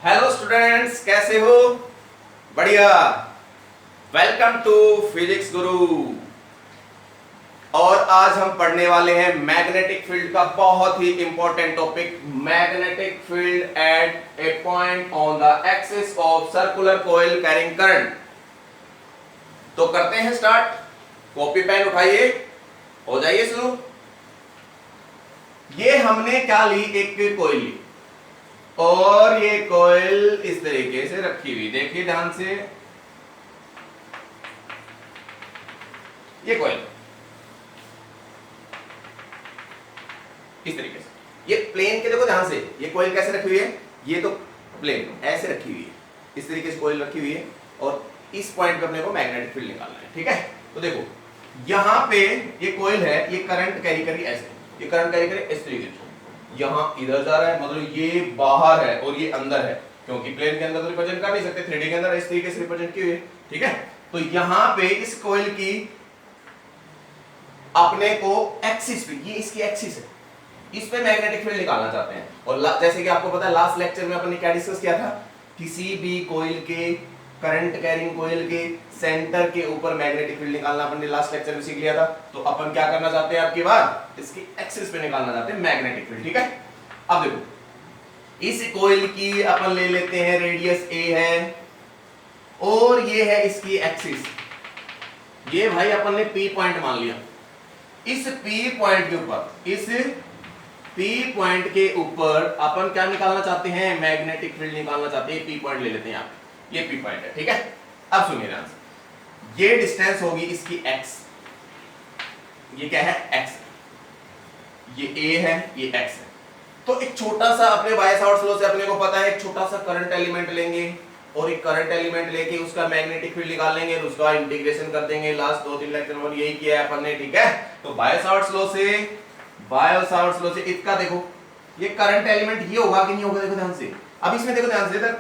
Hello students, कैसे हो? बढ़िया। वेलकम टू फिजिक्स गुरु। और आज हम पढ़ने वाले हैं मैग्नेटिक फील्ड का बहुत ही important topic, magnetic field at a point on the axis of circular coil carrying current. तो करते हैं स्टार्ट। कॉपी पेन उठाइए, हो जाइए शुरू। ये हमने क्या ली, एक कॉइल ली और ये कॉइल इस तरीके से रखी हुई, देखिए ध्यान से। ये कॉइल इस तरीके से, ये प्लेन के देखो ध्यान से, ये कॉइल कैसे रखी हुई है, ये तो प्लेन ऐसे रखी हुई है, इस तरीके से कॉइल रखी हुई है और इस पॉइंट पे अपने को मैग्नेटिक फील्ड निकालना है। ठीक है, तो देखो यहां पे ये कॉइल है, ये करंट कैरी करी ऐसे, ये करंट कैरी करे इस तरीके से, यहां इधर जा रहा है, मतलब ये बाहर है और ये अंदर है, क्योंकि प्लेन के अंदर तो रिप्रेजेंट कर नहीं सकते, 3D के अंदर इस तरीके से रिप्रेजेंट की हुई है। ठीक है, तो यहां पे इस कॉइल की अपने को एक्सिस पे, ये इसकी एक्सिस है, इस पे मैग्नेटिक फील्ड निकालना चाहते हैं। और जैसे कि आपको पता है लास्ट लेक्चर में अपन ने क्या डिस्कस किया था, किसी भी कॉइल के, करंट कैरिंग कॉइल के सेंटर के ऊपर मैग्नेटिक फील्ड निकालना अपन ने लास्ट लेक्चर में सीख लिया था। तो अपन क्या करना चाहते हैं, आपकी बात इसकी एक्सिस पे निकालना चाहते हैं मैग्नेटिक फील्ड। ठीक है, अब देखो इस कॉइल की अपन ले लेते हैं रेडियस a है और ये है इसकी एक्सिस, ये भाई अपन ने P पॉइंट मान लिया। इस P पॉइंट के ऊपर, इस P पॉइंट के ऊपर अपन क्या निकालना चाहते हैं, मैग्नेटिक फील्ड निकालना चाहते हैं। P पॉइंट ले लेते हैं यहाँ पे, ये P पॉइंट है। ठीक है, अब सुनिए ध्यान से, ये डिस्टेंस होगी इसकी x, ये क्या है x, ये a है, ये x है। तो एक छोटा सा अपने बायस-सावर्त लॉ से अपने को पता है, एक छोटा सा करंट एलिमेंट लेंगे और एक करंट एलिमेंट लेके उसका मैग्नेटिक फील्ड निकाल लेंगे और उसका इंटीग्रेशन कर देंगे। लास्ट 2-3 लेक्चर में यही किया है अपन ने। ठीक है, तो बायस-सावर्त लॉ से इसका देखो, ये करंट एलिमेंट ये होगा कि नहीं होगा, देखो ध्यान से। अब इसमें देखो ध्यान से इधर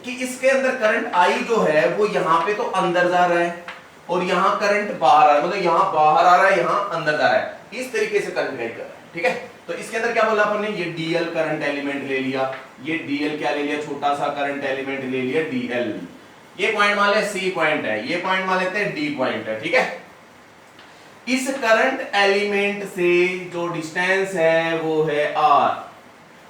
कि इसके अंदर करंट आई जो है वो यहाँ पे तो अंदर जा रहा है और यहाँ करंट बाहर आ रहा है, मतलब यहाँ बाहर आ रहा है, यहाँ अंदर जा रहा है, इस तरीके से करंट गाइड कर रहा है। ठीक है, तो इसके अंदर क्या बोला अपन ने, ये डीएल करंट एलिमेंट ले लिया, ये डीएल क्या ले लिया, छोटा सा करंट एलिमेंट ले लिया डीएल। ये पॉइंट मान ले सी पॉइंट है, ये पॉइंट मान लेते हैं डी पॉइंट है। ठीक है, इस करंट एलिमेंट से जो डिस्टेंस है वो है आर,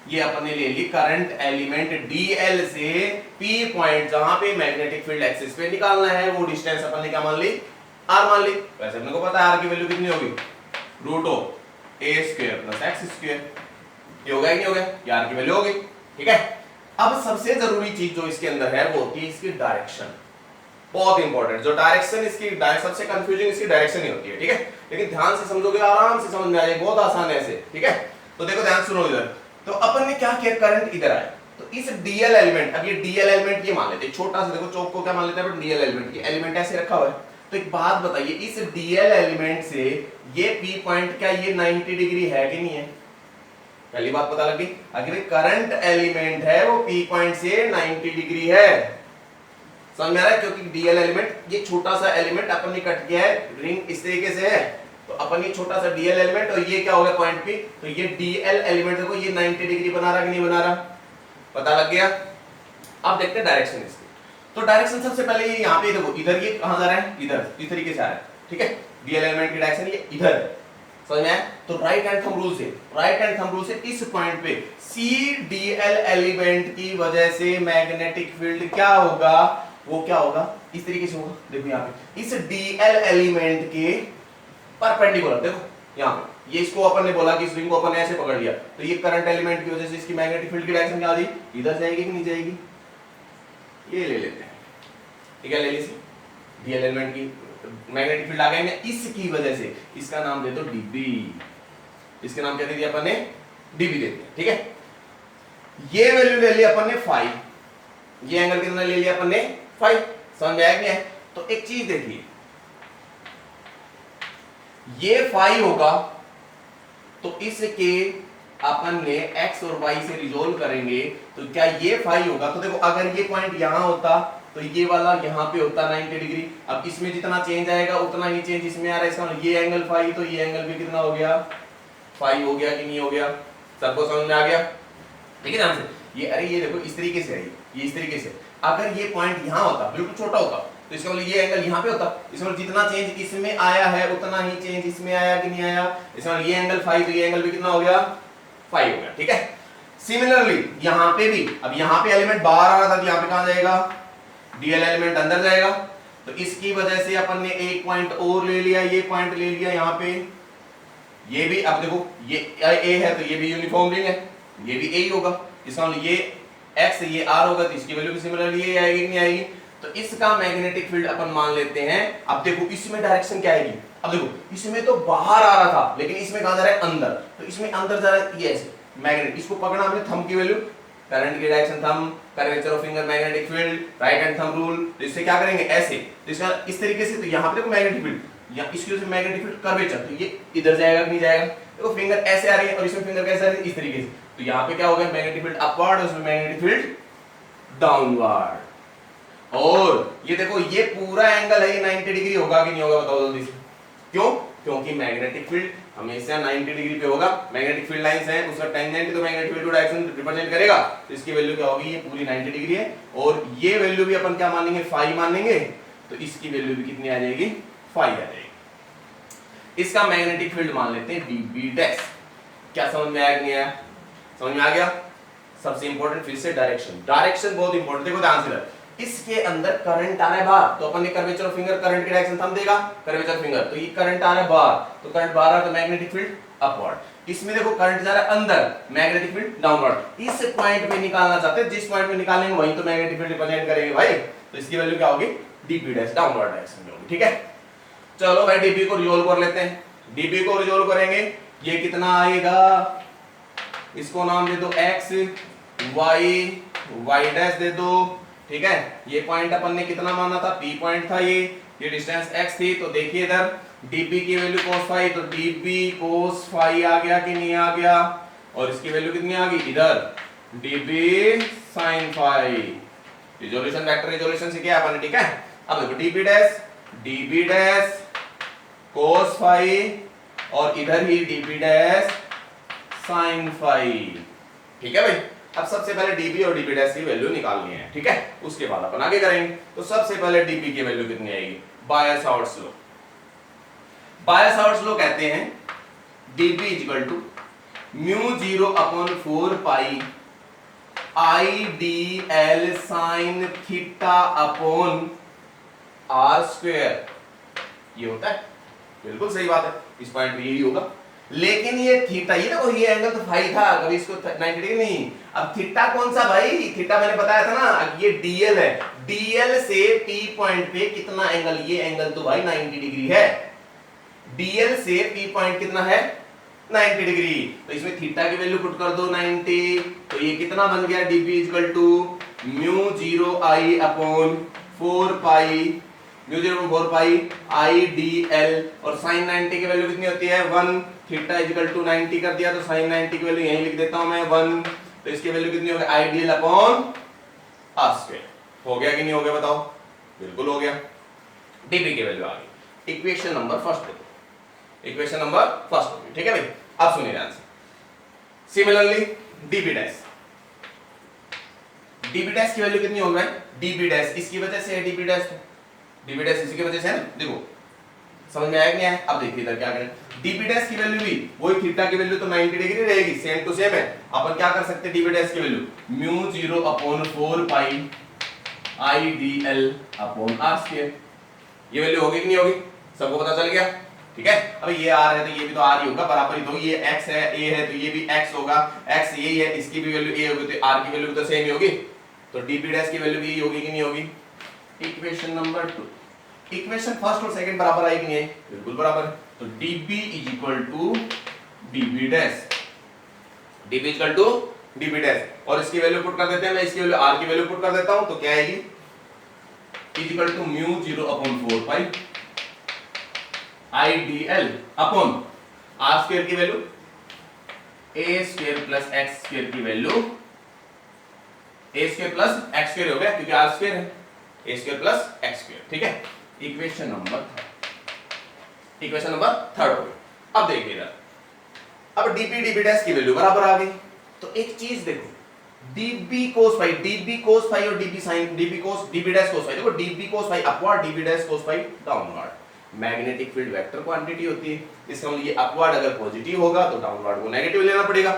ये अपन ने ले ली करंट एलिमेंट डीएल से पी पॉइंट जहां पे मैग्नेटिक फील्ड एक्सिस पे निकालना है, वो डिस्टेंस अपन ने क्या मान ली, आर मान ली। वैसे अपने को पता है आर की वैल्यू कितनी होगी, root of a square plus x square, ये होगा कि नहीं होगा, ये आर की वैल्यू होगी। ठीक है, अब सबसे जरूरी चीज जो इसके अंदर है वो होती है इसकी डायरेक्शन, बहुत इंपॉर्टेंट। जो डायरेक्शन इसकी सबसे कंफ्यूजिंग इसकी डायरेक्शन ही होती है। ठीक है, लेकिन ध्यान से समझोगे आराम से समझ में आ जाएगा, बहुत आसान है ऐसे। ठीक है, तो देखो ध्यान सुनो इधर, तो अपन ने क्या किया, करंट इधर आया, तो इस डीएल एलिमेंट, अब ये डीएल एलिमेंट ये मान लेते हैं, छोटा सा देखो चौक को क्या मान लेते हैं, डीएल एलिमेंट, ये एलिमेंट ऐसे रखा हुआ है। तो एक बात बताइए, इस डीएल एलिमेंट से ये पी पॉइंट क्या ये 90 डिग्री है कि नहीं है, पहली बात पता लगी। अगर करंट एलिमेंट है वो पी पॉइंट से 90 डिग्री है, समझ में आ रहा है, क्योंकि डीएल एलिमेंट ये छोटा सा एलिमेंट अपन ने कट किया है, रिंग इस तरीके से है, तो अपन ये छोटा सा डीएल एलिमेंट और ये क्या हो गया पॉइंट पी, तो ये डीएल एलिमेंट देखो ये 90 डिग्री बना रहा कि नहीं बना रहा, पता लग गया। अब देखते हैं डायरेक्शन इसकी। तो डायरेक्शन सबसे पहले ये यहाँ पे देखो, इधर ये कहां जा रहा है, इधर इस तरीके से आ रहा है। ठीक है, डीएल एलिमेंट की डायरेक्शन ये इधर है, समझ में आया। तो राइट हैंड थंब रूल से इस पॉइंट पे सी डीएल एलिमेंट की वजह से मैग्नेटिक फील्ड क्या होगा, वो क्या होगा, इस तरीके से होगा। देखो यहाँ पे इस डीएल एलिमेंट के परपेंडिकुलर, देखो यहाँ पे ये, इसको अपन ने बोला कि इस रिंग को अपन ने ऐसे पकड़ लिया, तो ये करंट एलिमेंट की वजह से इसकी मैग्नेटिक फील्ड की डायरेक्शन क्या आ गई, इधर जाएगी कि नहीं जाएगी, ये ले लेते हैं। ठीक है, ले ली डीएल एलिमेंट की मैग्नेटिक फील्ड आ गई है, इसकी वजह से इसका नाम दे दो डीबी, इसके नाम क्या दे दिया अपन ने, डीबी देते हैं। ठीक है, ये वैल्यू ले लिया अपन ने 5, ये एंगल कितना ले लिया अपन ने 5, समझ में आया क्या है। तो एक चीज देखिए, ये 5 होगा तो इसके अपन ने x और y से रिजोल्व करेंगे, तो क्या ये 5 होगा, तो देखो अगर ये पॉइंट यहां होता तो ये वाला यहाँ पे होता 90 डिग्री, अब इसमें जितना चेंज आएगा उतना ही चेंज इसमें आ रहा है, इसका मतलब ये एंगल 5, तो ये एंगल भी कितना हो गया, 5 हो गया कि नहीं हो गया, सबको समझ में आ गया। ठीक है ध्यान से, ये अरे ये देखो इस तरीके से है, ये इस तरीके से, अगर ये पॉइंट यहाँ होता, बिल्कुल छोटा होता, तो इसका मतलब ये एंगल यहाँ पे होता, इसमें जितना चेंज इसमें आया है उतना ही चेंज इसमें आया कि नहीं आया, इसमें ये एंगल 5 तो ये एंगल भी कितना हो गया 5 हो गया, ठीक है। सिमिलरली यहाँ पे भी, अब यहाँ पे एलिमेंट बाहर आ रहा था, यहाँ पे कहां जाएगा, डीएल एलिमेंट अंदर जाएगा, तो इसकी वजह से अपन ने एक पॉइंट और ले लिया, ये पॉइंट ले लिया यहाँ पे, ये भी, अब देखो ये ए है तो ये भी यूनिफॉर्म रिंग है, ये भी ए ही होगा, इसका मतलब ये एक्स ये आर होगा, तो इसकी वैल्यू भी सिमिलरली ये आएगी कि नहीं आएगी। तो इसका मैग्नेटिक फील्ड अपन मान लेते हैं। अब देखो इसमें डायरेक्शन क्या आएगी, अब देखो इसमें तो बाहर आ रहा था, लेकिन इसमें कहां जा रहा है अंदर, तो इसमें अंदर जा रहा है ये ऐसे मैग्नेट, इसको पकड़ना हमने थंब की वैल्यू, करंट की direction thumb, curvature of finger magnetic field, right hand thumb rule, तो इससे क्या करेंगे ऐसे, तो इसका इस तरीके से, तो यहाँ पे देखो मैग्नेटिक फील्ड, या इसकी वजह से मैग्नेटिक फील्ड कर्वेचर, तो ये इधर जाएगा कि नहीं जाएगा, देखो फिंगर ऐसे आ रही है और इसमें फिंगर कैसे आ रही है, इस तरीके से, तो यहाँ पे क्या हो गया मैग्नेटिक फील्ड अपवर्ड और इसमें मैग्नेटिक फील्ड डाउनवर्ड। और ये देखो ये पूरा एंगल है, ये 90 डिग्री होगा कि नहीं होगा, बताओ जल्दी से, क्यों, क्योंकि मैग्नेटिक फील्ड हमेशा 90 डिग्री पे होगा, मैग्नेटिक फील्ड लाइंस हैं, उसका टेंजेंट तो मैग्नेटिक फील्ड डायरेक्शन रिप्रेजेंट करेगा, तो इसकी वैल्यू क्या होगी, ये पूरी 90 डिग्री है, और ये वैल्यू भी अपन क्या मानेंगे, फाई मानेंगे, तो इसकी वैल्यू भी कितनी आ जाएगी, फाई आ जाएगी। इसका मैग्नेटिक फील्ड मान लेते हैं dB डैश। क्या समझ में आया कि नहीं आया, समझ में आ गया। सबसे इंपॉर्टेंट फिर से डायरेक्शन, डायरेक्शन बहुत इंपॉर्टेंट, देखो ध्यान से, इसके अंदर करंट आ रहा है बाहर, तो अपन ने कर्वेचर ऑफ फिंगर करंट की डायरेक्शन थंब देगा, कर्वेचर फिंगर, तो ये करंट आ रहा है बाहर, तो करंट बाहर आ रहा है तो मैग्नेटिक फील्ड अपवर्ड। इसमें देखो करंट जा रहा है अंदर, मैग्नेटिक फील्ड डाउनवर्ड। इस पॉइंट में निकालना चाहते हैं, जिस पॉइंट में निकालेंगे वहीं तो मैग्नेटिक फील्ड रिप्रेजेंट करेंगे भाई, तो इसकी वैल्यू क्या होगी, dB डैश, डाउनवर्ड डायरेक्शन में होगी, ठीक है। चलो भाई dB को रिजोल्व कर लेते हैं, dB को रिजोल्व करेंगे, ये कितना आएगा, इसको नाम दे दो x, y डैश दे दो, ठीक है। ये पॉइंट अपन ने कितना माना था, P पॉइंट था, ये डिस्टेंस x थी, तो देखिए इधर dB की वैल्यू cos फाई, तो dB cos फाई आ गया कि नहीं आ गया, और इसकी वैल्यू कितनी आ गई इधर dB sin phi, resolution vector resolution से किया अपन ने, ठीक है। अब देखो dB डैश cos फाई और इधर ही dB डैश sin फाई, ठीक है भाई। अब सबसे पहले dB और dB डैश की वैल्यू निकालनी है, ठीक है, उसके बाद अपन आगे करेंगे। तो सबसे पहले dB की वैल्यू कितनी आएगी, बायर-सावर्ट्स लॉ, बायर-सावर्ट्स लॉ कहते हैं dB equal to mu 0 upon 4 pi IDL sine theta upon r square, ये होता है, बिल्कुल सही बात है, इस पॉइंट पे यही होगा। लेकिन ये थीटा, ये देखो ये एंगल तो फाई था, कभी इसको 90 डिग्री नहीं, अब थीटा कौन सा भाई, थीटा मैंने बताया था ना, ये डीएल है, डीएल से P पॉइंट पे कितना एंगल, ये एंगल तो भाई 90 डिग्री है, डीएल से P पॉइंट कितना है 90 डिग्री, तो इसमें थीटा की वैल्यू पुट कर दो 90, तो ये कितना बन गया dB equal to mu 0 I upon 4 pi, mu 0 upon 4 pi IDL, और sin 90 की वैल्यू कितनी होती है 1, थीटा इक्वल टू 90 कर दिया, तो sin 90 की वैल्यू यहीं लिख देता हूं मैं 1, तो इसकी वैल्यू कितनी होगी IDL अपॉन r स्क्वायर, हो गया कि नहीं हो गया बताओ, बिल्कुल हो गया, dB की वैल्यू आ गई। इक्वेशन नंबर फर्स्ट देखो, इक्वेशन नंबर फर्स्ट होगी, ठीक है भाई। अब सुनिए ध्यान से, similarly dB dash, dB dash की वैल्यू कितनी होगी, dB डैश इसकी वजह से है, dB डैश dB डैश इसी की वजह से है ना, देखो समझ में आया कि नहीं आया। अब देखिए इधर क्या करें, dB डैश की वैल्यू भी वही, थीटा की वैल्यू तो 90 डिग्री रहेगी, सेम टू सेम है, अपन क्या कर सकते हैं dB डैश की value mu 0 upon 4 pi IDL upon r square, ये वैल्यू होगी कि नहीं होगी, सबको पता चल गया, ठीक है। अब ये r है तो ये भी तो r ही होगा, बराबर ही, तो ये x है, a है तो ये भी x होगा, x यही है, इसकी भी वैल्यू a होगी, तो r की वैल्यू भी तो सेम ही होगी, तो dB डैश की वैल्यू भी यही होगी कि नहीं होगी। इक्वेशन नंबर 2, इक्वेशन फर्स्ट और सेकंड बराबर आई कि नहीं है, बिल्कुल बराबर है, तो dB is equal to dB dash, dB equal to dB dash, और इसकी वैल्यू पुट कर देते हैं, मैं इसकी वैल्यू r की वैल्यू पुट कर देता हूं, तो क्या आएगी is equal to mu 0 upon 4 pi IDL upon r square की value a square plus x square की value a square plus x square हो गया, क्योंकि r स्क्वायर है, a square plus x square, ठीक है। इक्वेशन नंबर थर्ड हो गई। अब देखिए इधर, अब dB dB डैश की वैल्यू बराबर आ गई, तो एक चीज देखो, db cos phi, db cos phi और db sin, db dash cos phi, देखो db cos phi upward, db dash cos phi downward. Magnetic field vector quantity होती है, इसका मतलब ये अपवर्ड अगर पॉजिटिव होगा तो डाउनवर्ड को नेगेटिव लेना पड़ेगा,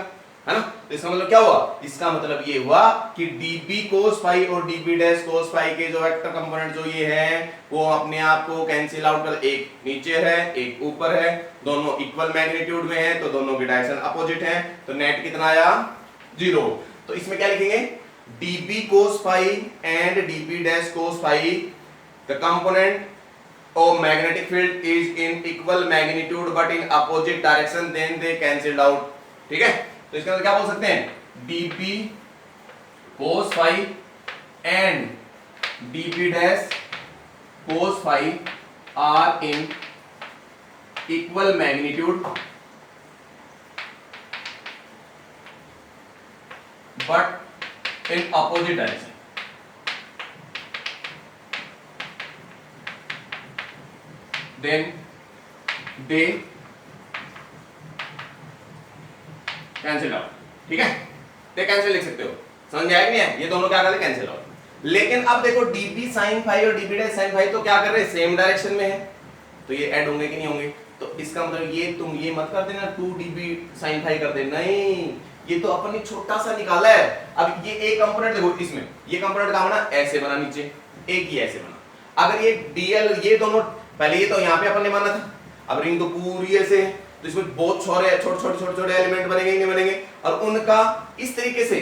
है ना। तो इसका मतलब क्या हुआ, इसका मतलब ये हुआ कि db cos फाई और db डैश cos फाई के जो वेक्टर कंपोनेंट जो ये हैं वो अपने आप को कैंसिल आउट कर, एक नीचे है एक ऊपर है, दोनों इक्वल मैग्नीट्यूड में है तो दोनों की डायरेक्शन अपोजिट है, तो नेट कितना आया 0। तो इसमें क्या लिखेंगे, db cos phi and db dash cos phi the component of magnetic field is in equal magnitude but in opposite direction, then they cancelled out, ठीक है। तो इसका मतलब क्या बोल सकते हैं, db cos phi and db dash cos phi are in equal magnitude but in opposite direction, then they cancel out, ठीक है। ते कैंसिल लिख सकते हो, समझ में आया कि नहीं है, ये दोनों क्या कर रहे हैं, कैंसिल आउट। लेकिन अब देखो db sin phi और db dash sin phi तो क्या कर रहे हैं, सेम डायरेक्शन में है, तो ये ऐड होंगे कि नहीं होंगे। तो इसका मतलब ये तुम ये मत कर देना 2db sin phi कर देना, नहीं, ये तो अपन ने छोटा सा निकाला है। अब ये एक कंपोनेंट देखो, इसमें ये कंपोनेंट का बना ऐसे बना, नीचे एक ही ऐसे बना। अगर ये dl, ये दोनों पहले ये तो यहाँ पे अपन ने माना था, अब रिंग तो पूरी ऐसे है तो इसमें बहुत छोटे छोटे छोटे छोटे एलिमेंट बनेंगे नहीं बनेंगे, और उनका इस तरीके से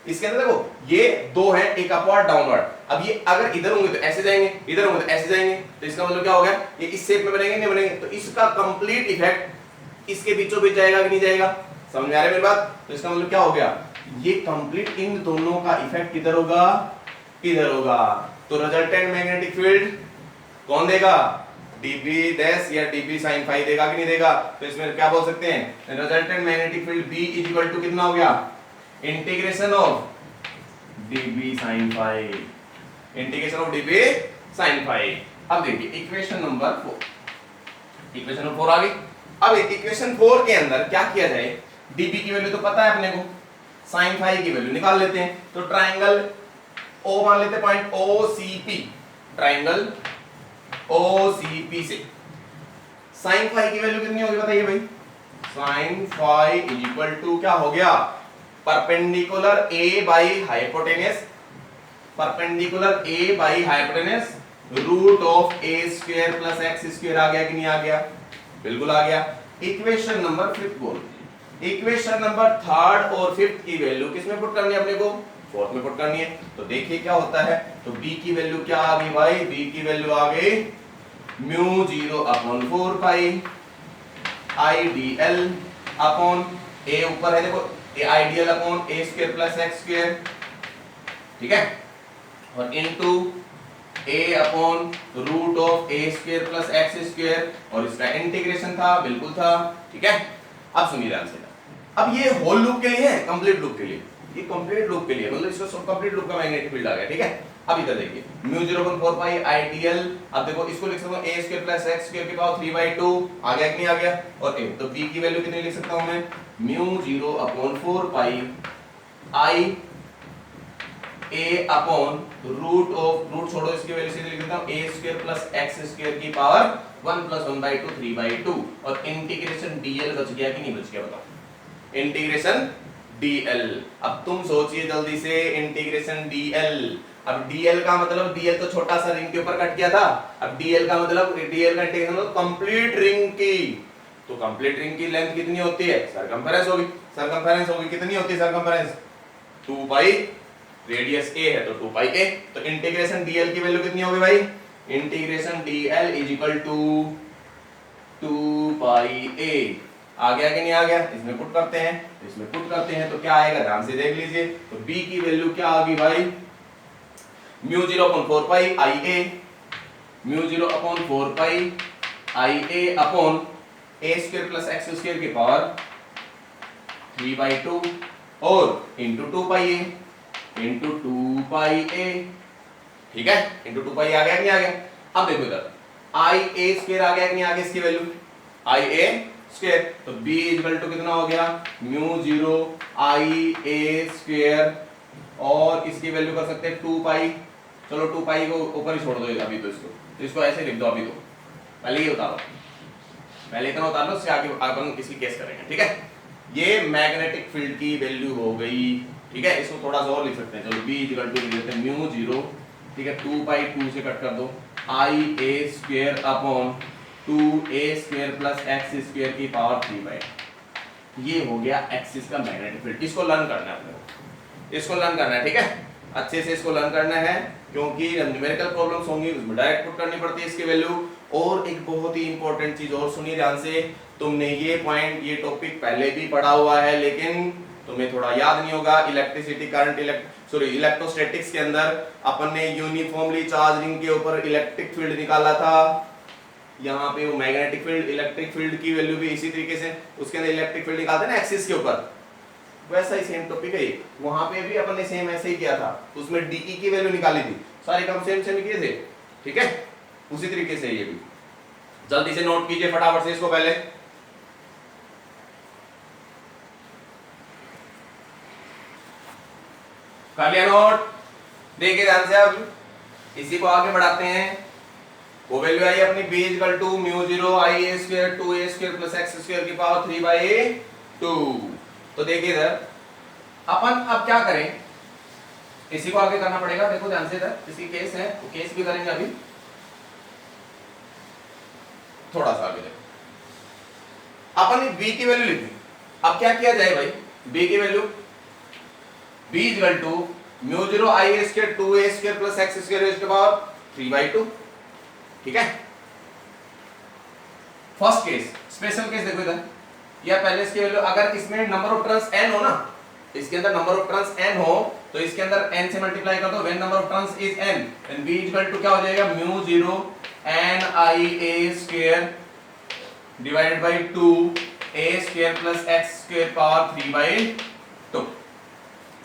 इसके अंदर देखो ये दो है, एक अपवर्ड डाउनवर्ड। अब ये अगर इधर होंगे तो ऐसे जाएंगे, इधर होंगे तो ऐसे जाएंगे, तो इसका मतलब क्या हो गया, ये इस शेप में बनेंगे नहीं बनेंगे, तो इसका कंप्लीट इफेक्ट इसके बीचों बीच जाएगा कि नहीं जाएगा, समझ में आ रहा है मेरी बात। तो इसका मतलब क्या हो गया, ये कंप्लीट इन दोनों का इफेक्ट किधर होगा, इधर होगा। तो रिजल्टेंट मैग्नेटिक फील्ड कौन देगा, db डैश या db sin phi देगा कि नहीं देगा। तो इसमें क्या बोल सकते हैं, resultant magnetic field b is equal to कितना हो गया, integration of db sin phi, integration of db sin phi। अब देखिए इक्वेशन नंबर 4, इक्वेशन नंबर 4 आ गई। अब इक्वेशन 4 के अंदर क्या किया जाए, db की वैल्यू तो पता है अपने को, sin phi की वैल्यू निकाल लेते हैं। तो ट्रायंगल o मान लेते हैं, पॉइंट OCP, ट्रायंगल OCP से sin phi की वैल्यू कितनी होगी बताइए भाई, sin phi is equal to क्या हो गया, perpendicular a by hypotenuse, perpendicular a by hypotenuse root of a square plus x square आ गया कि नहीं आ गया, बिल्कुल आ गया। इक्वेशन नंबर 5 बोल, इक्वेशन नंबर 3rd और 5th की वैल्यू किसमें पुट करनी है अपने को, 4th में पुट करनी है। तो देखिए क्या होता है, तो b की वैल्यू क्या आ गई भाई, b की वैल्यू आ गई mu 0 upon 4 pi IDL upon a ऊपर है देखो, a IDL upon a square plus x square, ठीक है, और into a upon root of a square plus x square, और इसका इंटीग्रेशन था, बिल्कुल था, ठीक है। अब सुनिए ध्यान से, अब ये होल लूप के लिए है, कंप्लीट लूप के लिए, ये कंप्लीट लूप के लिए मतलब इसका सब कंप्लीट लूप का मैग्नेटिक फील्ड आ गया, ठीक है। अब इधर देखिए म्यू 0.4 पाई आईडीएल, अब देखो इसको लिख सकता हूं a square plus x square की पावर 3/2 आ गया कि नहीं आ गया, और a, तो b की वैल्यू कितनी लिख सकता हूं मैं, mu 0/4 pi i a upon root of, root छोड़ो इसकी वैल्यू सीधे लिख देता हूं a square plus x square की पावर 1 + 1/2 3/2, और इंटीग्रेशन dl बच गया कि नहीं बच गया बताओ, इंटीग्रेशन dl। अब तुम सोचिए जल्दी से, इंटीग्रेशन dl, अब dl का मतलब, dl तो छोटा सा रिंग के ऊपर कट गया था, अब dl का मतलब, dl का इंटीग्रेशन मतलब कंप्लीट रिंग की, तो कंप्लीट रिंग की लेंथ कितनी होती है, सरकमफेरेंस होगी, सरकमफेरेंस होगी कितनी होती है सरकमफेरेंस, 2 पाई, रेडियस a है तो 2 पाई a, तो इंटीग्रेशन dl की वैल्यू कितनी होगी भाई, integration dl is equal to 2 pi a। आ गया कि नहीं आ गया, इसमें पुट करते हैं, इसमें पुट करते हैं तो क्या आएगा, ध्यान से देख लीजिए। तो b की वैल्यू क्या आ गई भाई, mu 0/4 pi ia, mu 0/4 pi ia upon a square plus x square की पावर 3/2 और into 2 pi a into 2 pi a, ठीक है, इंटू 2 पाई आ गया कि नहीं आ गया। अब देखो इधर ia स्क्वायर आ गया कि नहीं आ गया, इसकी वैल्यू ia स्क्वायर, तो b इक्वल टू कितना हो गया, म्यू 0 ia स्क्वायर और इसकी वैल्यू कर सकते हैं 2 पाई। चलो 2 पाई को ऊपर ही छोड़ दो अभी, तो इसको ऐसे लिख दो अभी। तो पहले ये उतारो, पहले इतना उतार लो, उससे आगे अपन इसकी केस करेंगे। ठीक है, ये मैग्नेटिक फील्ड की वैल्यू हो गई। ठीक है, इसको थोड़ा सा और लिख सकते हैं। चलो B इक्वल टू लिख देते हैं म्यू 0, ठीक है, 2 पाई 2 से कट कर दो, I a square upon 2a square plus x square की पावर 3/। ये हो गया एक्सिस का मैग्नेटिक फील्ड। इसको लर्न करना है अपने को, इसको लर्न करना है। ठीक है, अच्छे से इसको लर्न करना है, क्योंकि न्यूमेरिकल प्रॉब्लम्स होंगी उसमें डायरेक्ट पुट करनी पड़ती है इसकी वैल्यू। और एक बहुत ही इंपॉर्टेंट चीज और सुनिए ध्यान से, तुमने ये पॉइंट, ये टॉपिक पहले भी पढ़ा हुआ है, लेकिन तुम्हें थोड़ा याद नहीं होगा। इलेक्ट्रिसिटी करंट इलेक्ट्रोस्टैटिक्स के अंदर अपन ने यूनिफॉर्मली चार्ज रिंग के ऊपर इलेक्ट्रिक फील्ड निकाला था। यहाँ पे वो मैग्नेटिक फील्ड, इलेक्ट्रिक फील्ड की वैल्यू भी इसी तरीके से उसके अंदर इलेक्ट्रिक फील्ड निकालते हैं ना एक्सिस के ऊपर, वैसा ही सेम टॉपिक है। वहां पे भी अपन ने सेम ऐसे ही किया था, उसमें डीई की वैल्यू निकाली थी, सारे काम सेम सेम किए थे। ठीक है, उसी तरीके से ये भी जल्दी से नोट कीजिए फटाफट से इसको पहले। कर लिया नोट? देखिए ध्यान से, अब इसी को आगे बढ़ाते हैं। वो वैल्यू आई अपनी b equal to mu 0 I a square 2a square plus x square की पावर 3/2। तो देखिए इधर अपन अब क्या करें, इसी को आगे करना पड़ेगा। देखो ध्यान से, इधर इसकी केस है, तो केस भी करेंगे अभी। थोड़ा सा आगे देखो, अपन b की वैल्यू लिखी। अब क्या किया जाए भाई, b की value b equal to mu 0 I a square 2a square plus x square की पावर 3/2। ठीक है, फर्स्ट केस, स्पेशल केस देखो इधर, या पहले इसकी वैल्यू, अगर इसमें नंबर ऑफ टर्न्स n हो ना, इसके अंदर नंबर ऑफ टर्न्स n हो, तो इसके अंदर n से मल्टीप्लाई कर दो। When number of turns is n, then b equal to क्या हो जाएगा, mu 0 n I a square divided by 2a square plus x square power 3/2।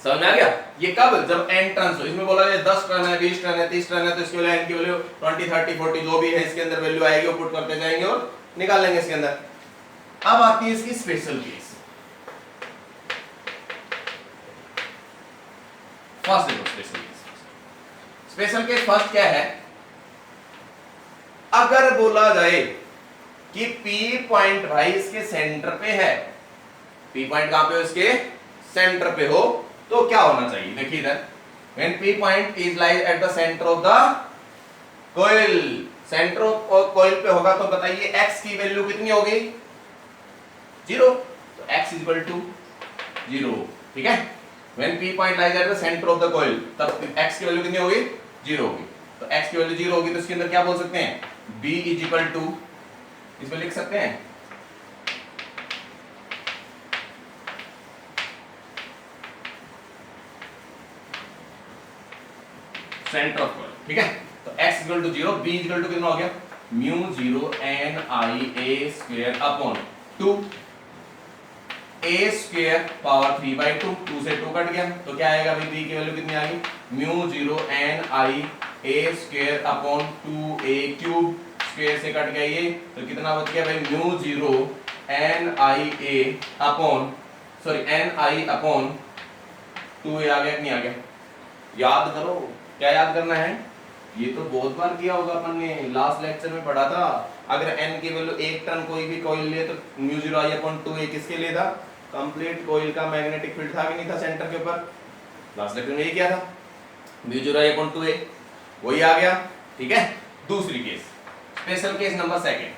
समझ में आ गया? ये कब, जब n टर्न्स हो। इसमें बोला जाए 10 टर्न है, 20 टर्न है, 30 टर्न है, तो इसकी वैल्यू n की वैल्यू 20 30 40 जो भी है इसके अंदर वैल्यू आएगी, वो पुट करते जाएंगे और निकाल लेंगे इसके अंदर। अब आती है इसकी स्पेशल केस। फर्स्ट देखो special case. Special case first क्या है, अगर बोला जाए कि P पॉइंट भाई इसके सेंटर पे है, P पॉइंट कहां पे हो, इसके सेंटर पे हो, तो क्या होना चाहिए। देखिए इधर, when P point is lies at the center of the coil, centre of coil पे होगा, तो बताइए x की वैल्यू कितनी होगी, 0, तो x is equal to 0। ठीक है, when P point lies at the center of the coil, तब x की वैल्यू कितनी होगी, 0 होगी। तो x की वैल्यू 0 होगी, तो इसके अंदर क्या बोल सकते हैं, B is equal to, इसमें लिख सकते हैं सेंटर ऑफ कॉइल। ठीक है, तो x equal to 0, b equal to कितना हो गया, mu 0 n I a square upon 2 a square power 3/2, 2 से 2 कट गया, तो क्या आएगा भाई, b की वैल्यू कितनी आ गई, mu 0 n I a square upon 2a cube, square से कट गया ये, तो कितना बच गया भाई, mu 0 n I a upon n I upon 2a आ गया, नहीं आ गया, याद करो। क्या याद करना है, ये तो बहुत बार किया होगा अपन ने, लास्ट लेक्चर में पढ़ा था। अगर n की वैल्यू 1 टन कोई भी कॉइल ले, तो म्यू 0 I अपॉन 2a किसके लिए था, कंप्लीट कॉइल का मैग्नेटिक फील्ड था कि नहीं था सेंटर के ऊपर, लास्ट लेक्चर में यही किया था, म्यू 0 I अपॉन 2a, वही आ गया। ठीक है, दूसरी case, special case number second,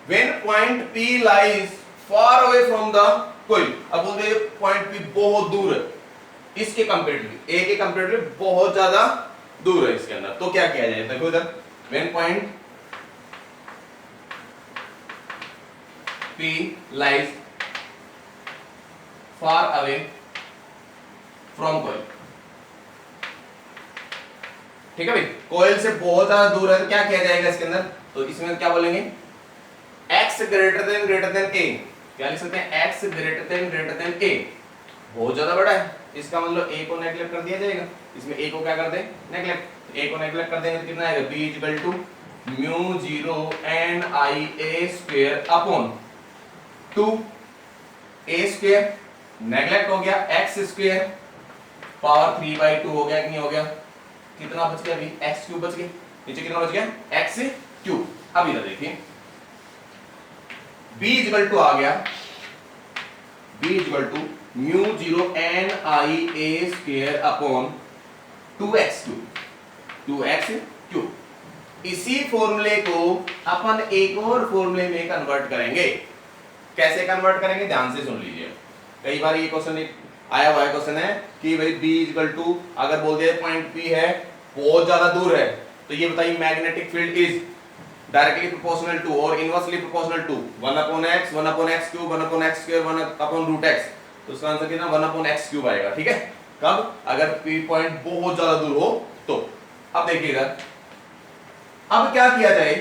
when point P lies far away from the coil. अब बोलते हैं पॉइंट P बहुत दूर है इसके कंपैरेटिवली, a के कंपैरेटिवली बहुत ज्यादा दूर है इसके अंदर, तो क्या किया जाए, देखो इधर, when point P lies far away from coil। ठीक है भाई, कोयल से बहुत ज्यादा दूर है, तो क्या किया जाएगा इसके अंदर, तो इसमें क्या बोलेंगे, x ग्रेटर देन a, क्या लिख सकते हैं, x ग्रेटर देन a, बहुत ज्यादा बड़ा है, इसका मतलब a को नेगलेक्ट कर दिया जाएगा, इसमें a को क्या कर दें, नेगलेक्ट, a को नेगलेक्ट कर देंगे तो कितना आएगा, b equal to mu 0 n I a square upon 2 a square, neglect हो गया x स्क्वायर पावर 3/2 हो गया कि नहीं हो गया? कितना बच गया अभी? एक्स क्यूब बच गया, नीचे कितना बच गया? X cube. अब इधर देखिए b इक्वल टू आ गया, b equal to mu 0 n i a square upon 2x cube, 2x cube. इसी फॉर्मूले को अपन एक और फॉर्मूले में कन्वर्ट करेंगे। कैसे कन्वर्ट करेंगे ध्यान से सुन लीजिए। कई बार ये क्वेश्चन आया हुआ क्वेश्चन है कि भाई b इक्वल टू अगर बोल दिया पॉइंट p है बहुत ज्यादा दूर है, तो ये बताइए magnetic field is directly proportional to और inversely proportional to 1/x 1/x cube 1/x square 1/√x। तो इसका आंसर कितना? 1/x क्यूब आएगा। ठीक है, कब? अगर p पॉइंट बहुत ज्यादा दूर हो तो। अब देखिएगा अब क्या किया जाए।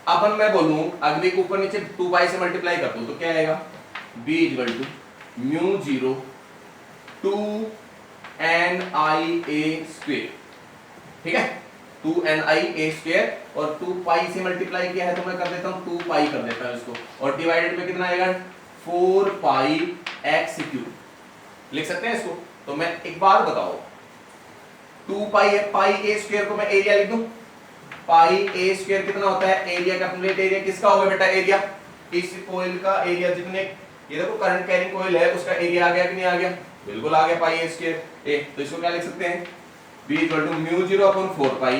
अपन मैं बोलूं अगर एक ऊपर नीचे 2 से मल्टीप्लाई कर दूं तो क्या आएगा? b equal to mu 0 2ni a square. ठीक है, 2ni a स्क्वायर और 2 पाई से मल्टीप्लाई किया है तो मैं कर देता हूं 2 पाई कर देता हूं इसको, और डिवाइडेड में कितना आएगा? 4 पाई x क्यूब। लिख सकते हैं इसको। तो मैं एक बार बताओ 2 पाई a स्क्वायर को मैं एरिया लिख दूं। पाई a स्क्वायर कितना होता है? एरिया का कंप्लीट एरिया किसका होगा बेटा? एरिया इस कॉइल का एरिया जितने, ये देखो करंट कैरिंग कॉइल है उसका एरिया आ गया कि नहीं आ गया? बिल्कुल आ गया, पाई a स्क्वायर ए। तो इसको क्या लिख सकते हैं? b equal to mu 0 upon 4 pi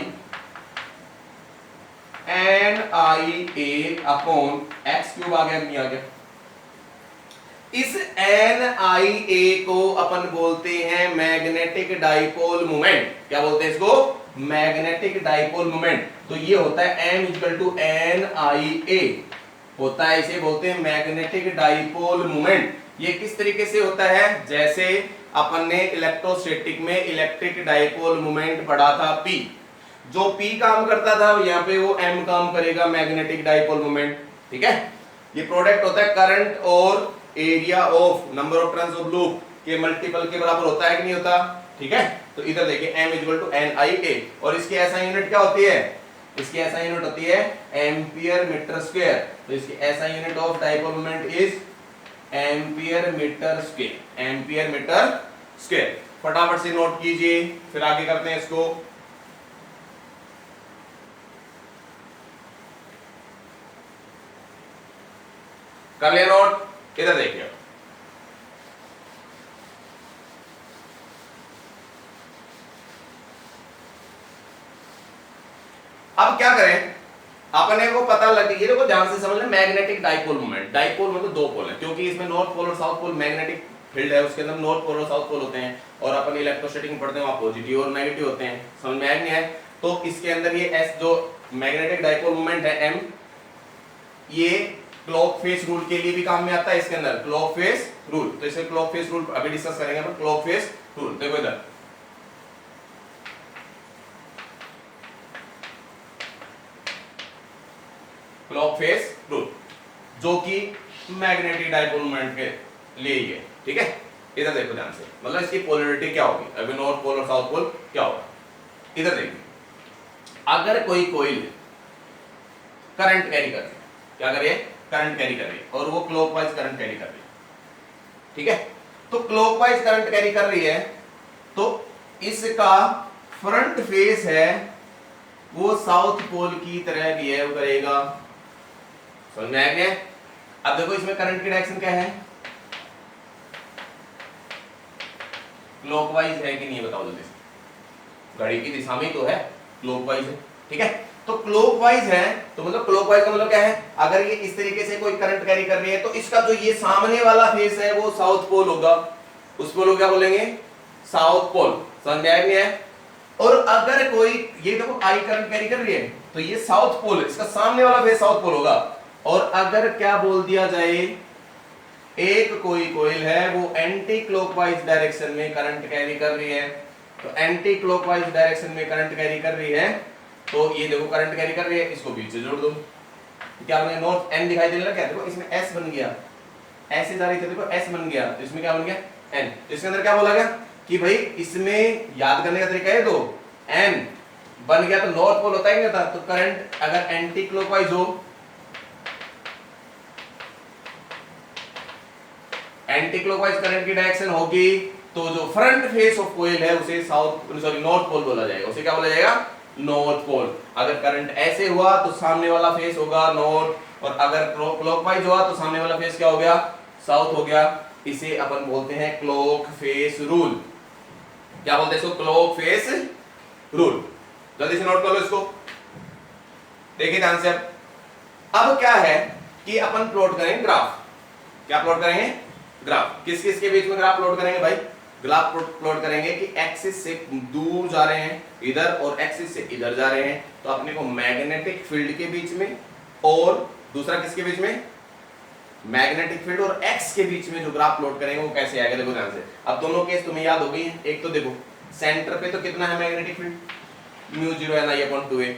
n i a upon x cube आ गया कि नहीं आ गया? इस n i a को अपन बोलते हैं मैग्नेटिक डाइपोल मोमेंट। क्या बोलते हैं इसको? Magnetic dipole moment. तो ये होता है m equal to n i a होता है, इसे बोलते हैं मैग्नेटिक डाइपोल मोमेंट। ये किस तरीके से होता है? जैसे अपन ने इलेक्ट्रोस्टैटिक में इलेक्ट्रिक डाइपोल मोमेंट पढ़ा था P, जो P काम करता था यहाँ पे वो M काम करेगा, मैग्नेटिक डाइपोल मोमेंट। ठीक है, ये प्रोडक्ट होता है करंट और area of number of turns of loop के मल्टीपल के बराबर होता है कि नहीं होता? ठीक है, तो इधर देखिए m equal to n i a और इसकी ऐसा यूनिट क्या होती है? इसकी ऐसा यूनिट होती है एम्पियर मीटर स्क्वायर। तो इसकी ऐसा unit of dipole moment is ampere metre square, ampere metre square. फटाफट से नोट कीजिए, फिर आगे करते हैं इसको। कर लिया नोट? इधर देखिए अब क्या करें, अपने को पता लग गया। ये देखो ध्यान से समझ लें, मैग्नेटिक डाइपोल मोमेंट। डाइपोल मतलब दो पोल है, क्योंकि इसमें नॉर्थ पोल और साउथ पोल मैग्नेटिक फील्ड है, उसके अंदर नॉर्थ पोल और साउथ पोल होते हैं। और अपन इलेक्ट्रोस्टैटिक में पढ़ते हैं वहां पॉजिटिव और नेगेटिव होते हैं, समझ में आया नहीं है? तो इसके अंदर ये एस जो मैग्नेटिक डाइपोल मोमेंट है एम, ये क्लॉक फेस रूल के लिए भी काम में आता है। इसके अंदर क्लॉक फेस रूल, तो इसे क्लॉक फेस रूल अभी डिस्कस करेंगे अपन। क्लॉक फेस रूल देखो इधर, क्लॉक फेस रूल जो कि मैग्नेटिक डाइपोल मोमेंट के लिए ही है। ठीक है, इधर देखो ध्यान से, मतलब इसकी पोलैरिटी क्या होगी, अभी नॉर्थ पोल और साउथ पोल क्या होगा। इधर देखिए, अगर कोई कॉइल करंट कैरी कर रही है, क्या कर रही है? करंट कैरी कर रही है, और वो क्लॉकवाइज करंट कैरी कर रही है। ठीक है, तो क्लॉकवाइज करंट कैरी कर रही है तो इसका फ्रंट फेस है वो साउथ पोल की तरह बिहेव करेगा। समझ में आ गया? अब देखो इसमें करंट की डायरेक्शन क्या है? क्लॉकवाइज है कि नहीं बताओ जल्दी से। घड़ी की दिशा में तो है, क्लॉकवाइज है। ठीक है, तो क्लॉकवाइज है तो मतलब क्लॉकवाइज का मतलब क्या है? अगर ये इस तरीके से कोई करंट कैरी कर रही है तो इसका जो ये सामने वाला फेस है वो साउथ पोल होगा, उसको लोग क्या बोलेंगे? South pole. समझ में आया नहीं है? और अगर कोई ये देखो आई करंट कैरी कर रही है तो ये साउथ पोल, इसका सामने वाला फेस साउथ पोल होगा। और अगर क्या बोल दिया जाए, एक कोई कॉइल है वो एंटी क्लॉकवाइज डायरेक्शन में करंट कैरी कर रही है, तो एंटी क्लॉकवाइज डायरेक्शन में करंट कैरी कर रही है, तो ये देखो करंट कैरी कर रही है, इसको बीच से जोड़ दो। क्या बन गया? नॉर्थ एन दिखाई देने लगा क्या? देखो इसमें एस बन गया, ऐसे जा रही थी, देखो एस बन गया, तो इसमें क्या बन गया? एन। तो इसके अंदर क्या बोला गया कि भाई इसमें याद करने का तरीका है, तो एन बन गया तो नॉर्थ पोल होता है क्या था? तो करंट अगर एंटी क्लॉकवाइज हो, एंटी क्लॉकवाइज करंट की डायरेक्शन होगी तो जो फ्रंट फेस ऑफ कोयल है उसे नॉर्थ पोल बोला जाएगा। उसे क्या बोला जाएगा? North pole. अगर करंट ऐसे हुआ तो सामने वाला फेस होगा नॉर्थ, और अगर क्लॉकवाइज हुआ तो सामने वाला फेस क्या हो गया? साउथ हो गया। इसे अपन बोलते हैं क्लॉक फेस रूल। क्या बोलते हैं इसको? Clock face rule. जल्दी से नोट कर लो इसको, देखिए ध्यान से। अब क्या है कि अपन प्लॉट करेंगे ग्राफ। क्या प्लॉट करेंगे? ग्राफ। किस किस के बीच में ग्राफ प्लॉट करेंगे भाई? ग्राफ प्लॉट करेंगे कि एक्सिस से दूर जा रहे हैं इधर और एक्सिस से इधर जा रहे हैं, तो अपने को मैग्नेटिक फील्ड के बीच में और दूसरा किसके बीच में? मैग्नेटिक फील्ड और एक्स के बीच में जो ग्राफ प्लॉट करेंगे वो कैसे आएगा? देखो ध्यान से। अब दोनों केस तुम्हें याद हो गई है। एक तो देखो सेंटर पे तो कितना है मैग्नेटिक फील्ड? μ0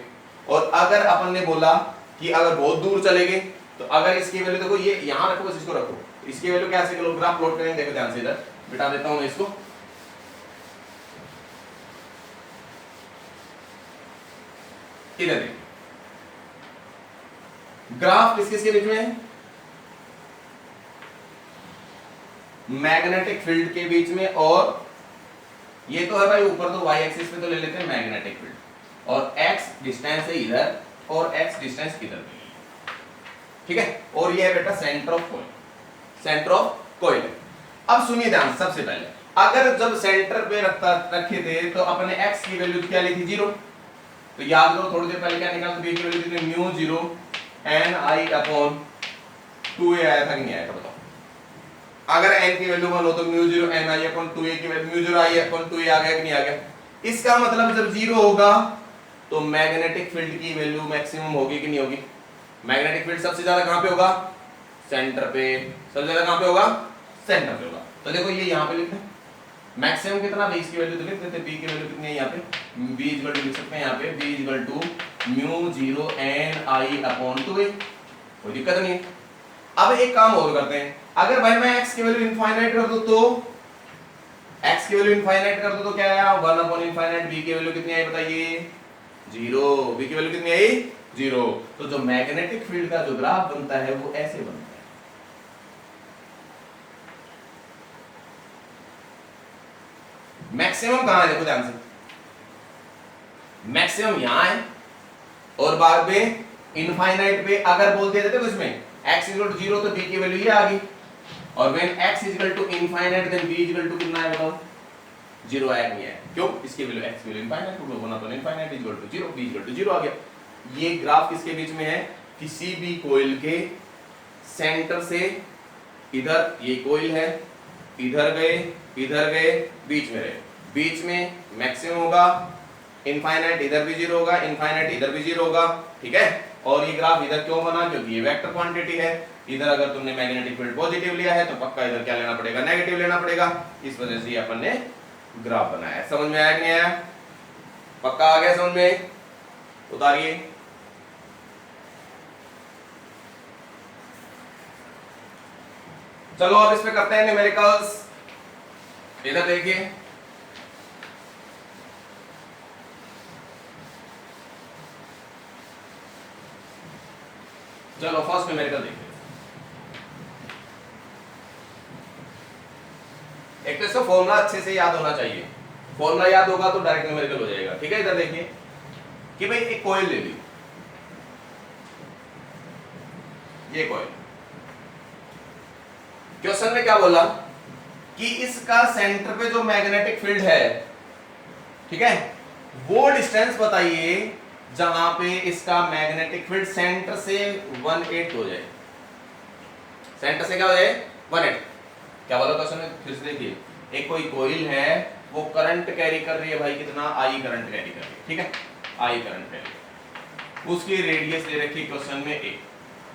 और अगर अपन ने बोला कि अगर बहुत दूर चले गए तो अगर इसकी वैल्यू देखो, ये यहां रखो, बस इसको रखो, इसकी वैल्यू कैसे ग्राफ प्लॉट करेंगे? देखो ध्यान से, इधर बिठा देता हूं मैं इसको। इधर देखिए ग्राफ किस किस के बीच में है? मैग्नेटिक फील्ड के बीच में, और ये तो है भाई ऊपर तो y एक्सिस पे तो ले लेते हैं मैग्नेटिक फील्ड, और x डिस्टेंस है इधर और x डिस्टेंस इधर, ठीक है। और ये है बेटा centre of coil, centre of coil. अब सुनिए ध्यान, सबसे पहले अगर जब सेंटर पे रखे थे तो अपने x की वैल्यू क्या ली थी? 0। तो याद करो थोड़ी देर पहले क्या निकाला था? b की वैल्यू कितनी? μ0 ni/2a आया था कि नहीं आया था? बताओ। अगर n की वैल्यू 1 हो तो μ0 ni/2a की वैल्यू μ0 i/2a आ गया कि नहीं आ गया? इसका मतलब जब 0 होगा तो मैग्नेटिक फील्ड की वैल्यू मैक्सिमम होगी कि नहीं होगी? मैग्नेटिक फील्ड सबसे ज्यादा कहां पे होगा? सेंटर पे। सबसे ज्यादा कहां पे होगा? सेंटर पे होगा। तो देखो ये यहां पे लिखते हैं मैक्सिमम कितना, b की वैल्यू तो लिख देते हैं। b की वैल्यू कितनी है यहां पे? b लिख सकते हैं यहां पे b μ0 ni/2a। कोई दिक्कत नहीं है। अब एक काम और करते हैं, अगर भाई मैं x की वैल्यू इनफाइनाइट कर दूं तो x की वैल्यू इनफाइनाइट कर दूं तो क्या आया? 1/∞। b की वैल्यू कितनी आई बताइए? 0। b की वैल्यू कितनी आई? 0। तो जो मैग्नेटिक फील्ड का जो ग्राफ बनता है वो ऐसे बनता है। मैक्सिमम कहां है? देखो ध्यान से, मैक्सिमम यहां है और बाद में इनफाइनाइट पे अगर बोल दिया देखो इसमें x 0 तो b की वैल्यू ये आ गई, और when x infinite then b कितना है बताओ? 0 आया नहीं है। क्यों? इसकी वैल्यू x की वैल्यू इनफाइनाइट को होना तो इनफाइनाइट = 0, b 0 आ गया। ये ग्राफ किसके बीच में है? किसी भी कॉइल के सेंटर से इधर ये कॉइल है, इधर गए, बीच में रहे, बीच में मैक्सिमम होगा, इनफाइनाइट इधर भी 0 होगा, इनफाइनाइट इधर भी 0 होगा, ठीक है। और ये ग्राफ इधर क्यों बना? क्योंकि ये वेक्टर क्वांटिटी है। इधर अगर तुमने मैग्नेटिक फील्ड पॉजिटिव लिया है तो पक्का इधर क्या लेना पड़ेगा? नेगेटिव लेना पड़ेगा। इस वजह से अपन ने ग्राफ बनाया है। समझ में आया कि नहीं आया? पक्का आ गया समझ में? उतारिए। चलो अब इस पे करते हैं न्यूमेरिकल्स। इधर देखिए, चलो फर्स्ट न्यूमेरिकल देखते हैं। एक तो इसका फॉर्मूला अच्छे से याद होना चाहिए। फॉर्मूला याद होगा तो डायरेक्ट न्यूमेरिकल हो जाएगा, ठीक है। इधर देखिए कि भाई एक कॉइल ले ली, ये कॉइल, क्वेश्चन में क्या बोला कि इसका सेंटर पे जो मैग्नेटिक फील्ड है, ठीक है, वो डिस्टेंस बताइए जहां पे इसका मैग्नेटिक फील्ड सेंटर से 1/8 हो जाए। सेंटर से क्या हो जाए? 1/8। क्या बोला क्वेश्चन में? फिर से देखिए, एक कोई कॉइल है, वो करंट कैरी कर रही है भाई, कितना? I करंट कैरी कर रही है, ठीक है, I करंट कैरी। उसकी रेडियस दे रखी क्वेश्चन में a।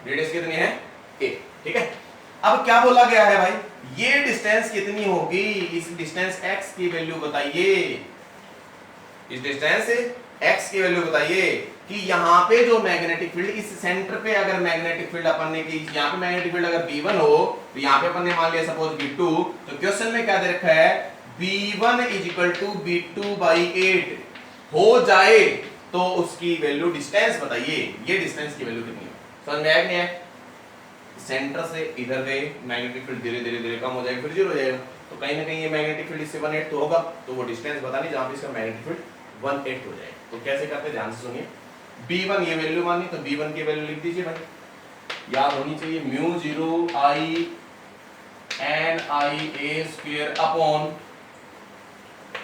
रेडियस कितनी है? a, ठीक है। अब क्या बोला गया है भाई? ये डिस्टेंस कितनी होगी? इस डिस्टेंस x की वैल्यू बताइए। इस डिस्टेंस x की वैल्यू बताइए कि यहाँ पे जो मैग्नेटिक फील्ड, इस सेंटर पे अगर मैग्नेटिक फील्ड अपन ने, कि यहाँ पे मैग्नेटिक फील्ड अगर B1 हो तो यहाँ पे अपन ने मान लिया सपोज B2, तो क्वेश्चन में क्या दे रखा है? B1 = B2/8 हो जाए तो उसकी वैल्यू, डिस्टेंस बताइए, ये डिस्टेंस की वैल्यू कितनी है? समझ में आया कि नहीं है? सेंटर से इधर गए, मैग्नेटिक फील्ड धीरे धीरे कम हो जाएगा, फिर 0 हो जाएगा। तो कहीं ना कहीं ये मैग्नेटिक फील्ड इससे 1/8 तो होगा, तो वो डिस्टेंस बता नहीं जहां पे इसका मैग्नेटिक फील्ड 1/8 हो जाएगा। तो कैसे करते हैं ध्यान से सुनिए। B1 ये वैल्यू मानी, तो B1 की वैल्यू लिख दीजिए भाई, याद होनी चाहिए, μ0 I NIA² upon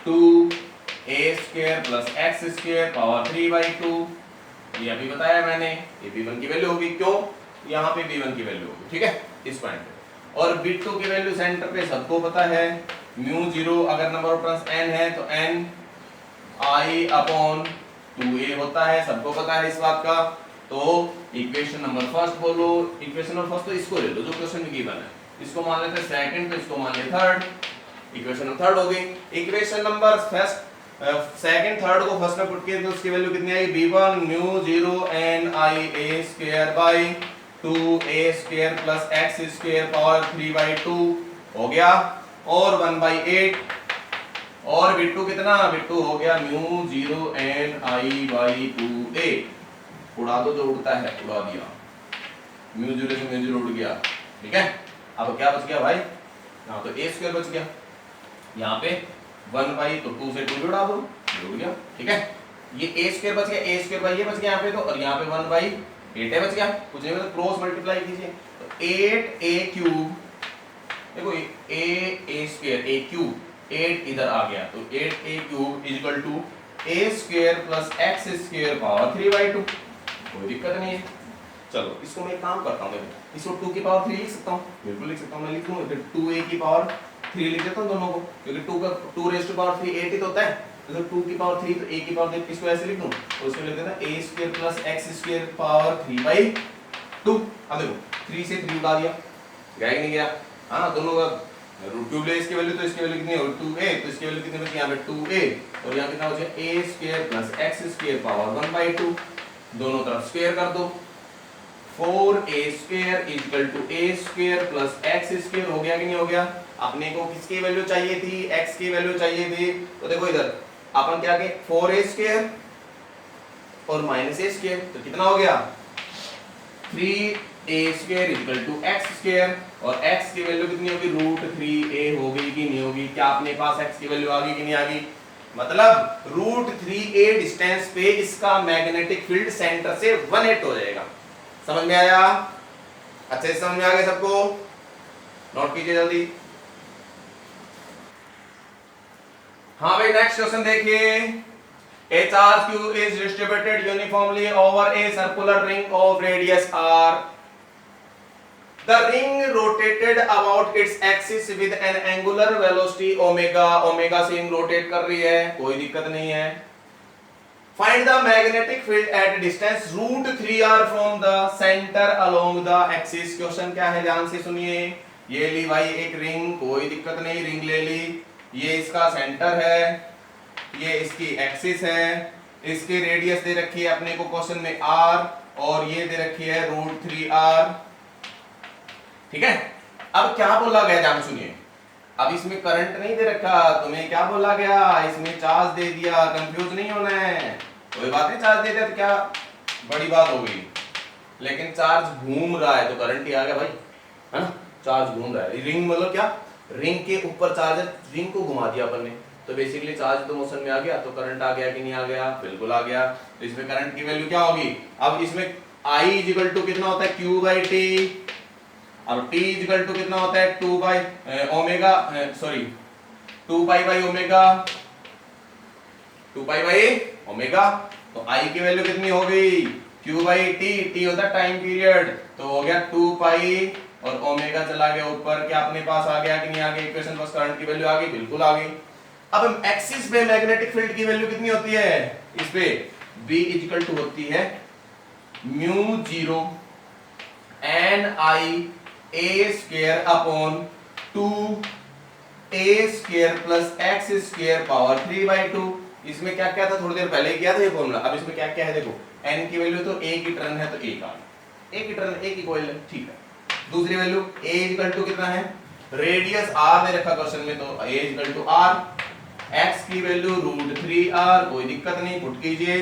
2A² plus x² power 3/2। ये अभी बताया मैंने, ये B1 की वैल्यू होगी, क्यों यहाँ पे B1 की वैल्यू होगी, ठीक है, इस पॉइंट पे। और B2 की वैल्यू सेंटर पे सबको पता है, μ0 अगर नंबर ऑफ टर्न्स n है तो n I अपॉन 2a होता है, सबको पता है इस बात का। तो इक्वेशन नंबर फर्स्ट बोलो, इक्वेशन नंबर फर्स्ट तो इसको ले लो जो क्वेश्चन में गिवन है, इसको मान लेते हैं सेकंड, तो इसको मान ले थर्ड, इक्वेशन नंबर थर्ड हो गई। Equation number first second third को फर्स्ट में पुट किया तो उसकी वैल्यू कितनी आई, b1 μ0 NIA² bye 2a² plus x² power 3/2 हो गया, और 1/8, और b2 कितना, b2 हो गया μ0 NI बाय 2a, उड़ा दो जो उड़ता है, उड़ा दिया, μ0 से μ0 उड़ गया, ठीक है। अब क्या बच गया भाई, यहाँ तो a² बच गया, यहाँ पे 1/, तो 2 से 2 जोड़ा दो, जुड़ गया, ठीक है। ये a² बच गया, a² बाई ये बच गया यहाँ पे, तो और यहाँ पे 1/8 बच गया, कुछ नहीं मतलब क्रॉस मल्टीप्लाई कीजिए, तो 8a³ देखो a² 8 इधर आ गया, तो 8a³ equal to a² plus x² power 3/2, कोई दिक्कत नहीं है। चलो इसको मैं एक काम करता हूँ, इसको 2 की पावर 3 लिख सकता हूँ, बिल्कुल लिख सकता हूँ, मैं लिख दूँ 2a की पावर 3 लिख देता हूँ दोनों को, क्योंकि 2 रेज़ टू पावर 3 8 ही तो होता है, तो 2 की पावर 3 तो a की पावर 3, इसको ऐसे लिख दूँ, तो इसको लिख देना a² प्लस x² पावर 3/2। अब देखो 3 से 3 उड़ा दिया, गया कि नहीं गया, हाँ दोनों का क्यूब ले, इसकी वैल्यू तो इसकी वैल्यू कितनी होगी 2a, तो इसकी वैल्यू कितनी बची यहाँ पे 2a, और यहाँ कितना बचा a² प्लस x² पावर 1/2, दोनों तरफ स्क्वायर कर दो, 4a² equal to a² plus x² हो गया कि नहीं हो गया। अपने को किसकी वैल्यू चाहिए थी, x की वैल्यू चाहिए थी, तो देखो इधर अपन क्या किए 4a² और माइनस a², तो कितना हो गया 3a² इक्वल टू x², और x की वैल्यू कितनी होगी √3a होगी कि नहीं होगी, क्या अपने पास x की वैल्यू आ गई कि नहीं आ गई, मतलब √3a डिस्टेंस पे इसका मैग्नेटिक फील्ड सेंटर से 1/8 हो जाएगा। समझ में आया, अच्छे से समझ में आ गया सबको, नोट कीजिए जल्दी। हाँ भाई नेक्स्ट क्वेश्चन देखिए, A charge q is distributed uniformly over a circular ring of radius r. The ring rotated about its axis with an angular velocity omega. Omega से रिंग रोटेट कर रही है, कोई दिक्कत नहीं है। Find the magnetic field at distance √3r from the center along the axis. Question क्या है ध्यान से सुनिए, ये ली भाई एक रिंग, कोई दिक्कत नहीं, रिंग ले ली, ये इसका सेंटर है, ये इसकी एक्सिस है, इसकी रेडियस दे रखी है अपने को क्वेश्चन में r, और ये दे रखी है √3r, ठीक है। अब क्या बोला गया ध्यान सुनिए, अब इसमें करंट नहीं दे रखा, तुम्हें क्या बोला गया, इसमें चार्ज दे दिया, कंफ्यूज नहीं होना है, कोई बात नहीं, चार्ज दे दिया तो क्या बड़ी बात हो गई, लेकिन चार्ज घूम रहा है तो करंट ही आ गया भाई, है ना, चार्ज घूम रहा है, रिंग मतलब क्या, रिंग के ऊपर चार्ज, रिंग को घुमा दिया अपन ने, तो बेसिकली चार्ज तो मोशन में आ गया, तो करंट आ गया कि नहीं आ गया, बिल्कुल आ गया। तो इसमें करंट की वैल्यू क्या होगी, अब इसमें I इक्वल टू कितना होता है Q/T, अब T इक्वल टू कितना होता है 2 पाई ओमेगा, तो I की वैल्यू कितनी हो गई Q/T, T होता है टाइम पीरियड, तो हो गया 2 पाई और ओमेगा चला गया ऊपर, क्या अपने पास आ गया कि नहीं आ गया, इक्वेशन बस करंट की वैल्यू आ गई, बिल्कुल आ गई। अब एक्सिस पे मैग्नेटिक फील्ड की वैल्यू कितनी होती है, इस पे B इक्वल टू होती है μ0 NIA² upon 2a² plus x² power 3/2। इसमें क्या क्या था, थोड़ी देर पहले किया था ये फॉर्मूला, अब इसमें क्या क्या है देखो, n की वैल्यू तो a की टर्न है, तो a का a की टर्न a की कॉइल है, ठीक है। दूसरी वैल्यू a इक्वल टू कितना है, रेडियस r दे रखा क्वेश्चन में, तो a equal to r, x की वैल्यू √3r, कोई दिक्कत नहीं, पुट कीजिए,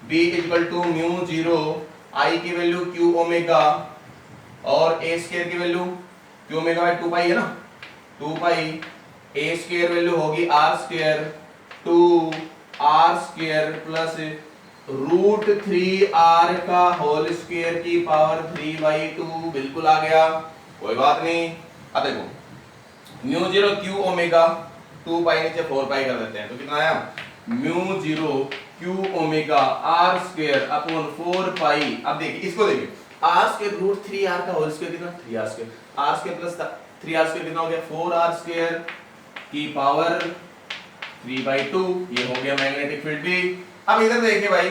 b इक्वल टू μ0, I की वैल्यू q ओमेगा, और a² की value q omega by 2 pi है ना, 2 पाई ए स्क्वायर वैल्यू होगी r square to r square plus √3r का होल स्क्वायर की पावर 3/2 बिल्कुल आ गया, कोई बात नहीं। अब देखो म्यू 0 क्यू ओमेगा 2 पाई नीचे 4 पाई कर देते हैं तो कितना आया mu 0 q omega r square upon 4 pi. अब देखिए इसको देखिए आर स्क्वायर √3r का होल स्क्वायर कितना 3r square, r square plus 3r square कितना हो गया 4r स्क्वायर की पावर 3/2, ये हो गया मैग्नेटिक फील्ड भी। अब इधर देखिए भाई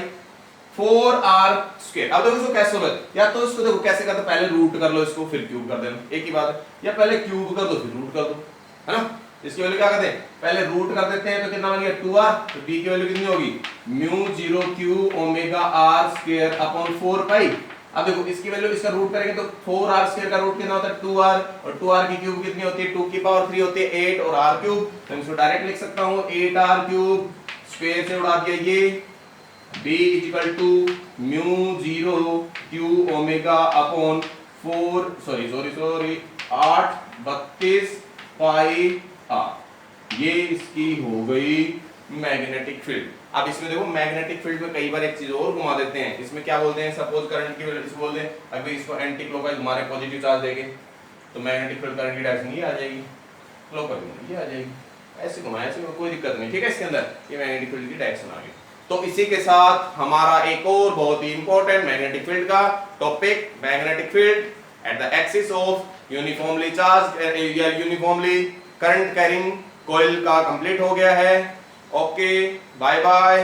4r स्क्वायर, अब देखो इसको कैसे होगा, या तो इसको देखो कैसे करते पहले रूट कर लो इसको फिर क्यूब कर देना, एक ही बात है, या पहले क्यूब कर दो फिर रूट कर दो, है ना। इसकी वैल्यू क्या करते हैं पहले रूट कर देते हैं तो कितना बन गया 2r, तो b की वैल्यू कितनी होगी mu 0 q omega r square upon 4 pi. अब देखो इसकी वैल्यू इसका रूट करेंगे तो 4r स्क्वायर का रूट कितना होता है 2r, और 2r की क्यूब कितनी होती है 2 की पावर 3 होती है 8 और r क्यूब, तो इसको डायरेक्ट लिख सकता हूं 8r क्यूब, स्क्वायर से उड़ा दिया ये, b equal to mu 0 q omega upon 4 sorry 8 32 pi r, ये इसकी हो गई मैग्नेटिक फील्ड। अब इसमें देखो मैग्नेटिक फील्ड में कई बार एक चीज और घुमा देते हैं, इसमें क्या बोलते हैं सपोज करंट की वैल्यू इसको बोलते हैं, अभी इसको एंटी क्लॉकवाइज घुमा रहे पॉजिटिव चार्ज देके तो मैग्नेटिक फील्ड करंट की डायरेक्शन ये आ जाएगी, क्लॉकवाइज ये आ जाएगी, ऐसे घुमाया ऐसे कोई दिक्कत नहीं, ठीक है। इसके अंदर ये मैग्नेटिक फील्ड की डायरेक्शन आ गई। तो इसी के साथ हमारा एक और बहुत ही इंपॉर्टेंट मैग्नेटिक फील्ड का topic magnetic field at the axis of uniformly charge या यूनिफॉर्मली करंट कैरिंग कॉइल का कंप्लीट हो गया है। Okay bye bye.